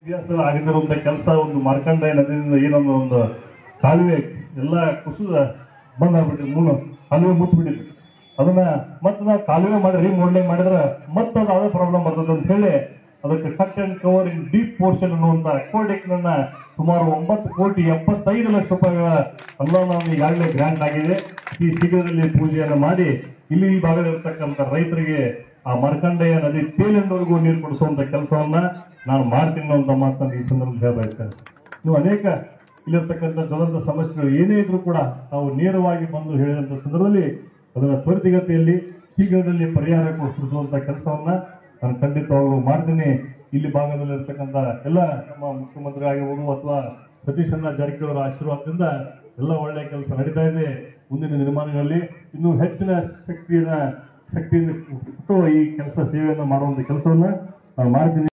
ಇತಿಹಾಸದಲ್ಲಿ ಆಗಿರುವಂಥ ಕೆಲಸ ಒಂದು ಮಾರ್ಕಂಡೇಯ ನದಿಯಿಂದ ಏನೊಂದು ಒಂದು ಕಾಲುವೆ ಎಲ್ಲ ಕುಸಿದ ಬಂದಾಗ್ಬಿಟ್ಟಿದೆ, ಕಾಲುವೆ ಮುಚ್ಚಿಬಿಟ್ಟಿದೆ. ಅದನ್ನ ಮತ್ತೆ ನಾವು ಕಾಲುವೆ ಮಾಡಿ ರೀಮೋಡ್ಲಿಂಗ್ ಮಾಡಿದ್ರೆ ಮತ್ತೆ ಅದು ಅದೇ ಪ್ರಾಬ್ಲಮ್ ಬರ್ತದೆ ಅಂತ ಹೇಳಿ ಅದಕ್ಕೆ cut and cover in deep portion ಅನ್ನುವಂಥ ಅಕ್ವಾಡೆಕ್ನ ಸುಮಾರು 9,75,00,000 ರೂಪಾಯಿಗಳ ಅನುದಾನ ಈಗಾಗಲೇ ಗ್ರಾಂಟ್ ಆಗಿದೆ. ಈ ಶೀಘ್ರದಲ್ಲಿ ಪೂಜೆಯನ್ನು ಮಾಡಿ ಇಲ್ಲಿ ಈ ಭಾಗದಲ್ಲಿರ್ತಕ್ಕಂಥ ರೈತರಿಗೆ ಆ ಮಾರ್ಕಂಡೇಯ ನದಿ ತೇಲಿನವರೆಗೂ ನೀರು ಕೊಡಿಸುವಂತ ಕೆಲಸವನ್ನ ನಾನು ಮಾಡ್ತೀನಿ ಅಂತ ಮಾತನ್ನು ಈ ಸಂದರ್ಭದಲ್ಲಿ ಹೇಳಬಯಸ್ತೇನೆ. ನೀವು ಅನೇಕ ಇಲ್ಲಿರ್ತಕ್ಕಂಥ ಜ್ವಲಂತ ಸಮಸ್ಯೆಗಳು ಏನೇ ಇದ್ರೂ ಕೂಡ ನಾವು ನೇರವಾಗಿ ಬಂದು ಹೇಳಿದಂಥ ಸಂದರ್ಭದಲ್ಲಿ ಅದರ ತ್ವರಿತಗತಿಯಲ್ಲಿ ಶೀಘ್ರದಲ್ಲಿ ಪರಿಹಾರ ಕೊಡಿಸುವಂತ ಕೆಲಸವನ್ನ ನಾನು ಖಂಡಿತವಾಗ್ಲೂ ಮಾಡ್ತೀನಿ. ಇಲ್ಲಿ ಭಾಗದಲ್ಲಿರ್ತಕ್ಕಂಥ ಎಲ್ಲ ನಮ್ಮ ಮುಖ್ಯಮಂತ್ರಿ ಆಗಿರ್ಬೋದು ಅಥವಾ ಸತೀಶ್ ಅಣ್ಣ ಜಾರಕಿಹೊಳಿ ಅವರ ಆಶೀರ್ವಾದದಿಂದ ಎಲ್ಲ ಒಳ್ಳೆಯ ಕೆಲಸ ನಡೀತಾ ಇದೆ. ಮುಂದಿನ ನಿರ್ಮಾಣಗಳಲ್ಲಿ ಇನ್ನೂ ಹೆಚ್ಚಿನ ಶಕ್ತಿಯಿಂದ ಕೊಟ್ಟು ಈ ಕೆಲಸ ಸೇವೆಯನ್ನು ಮಾಡುವಂಥ ಕೆಲಸವನ್ನ ನಾನು ಮಾಡ್ತೀನಿ.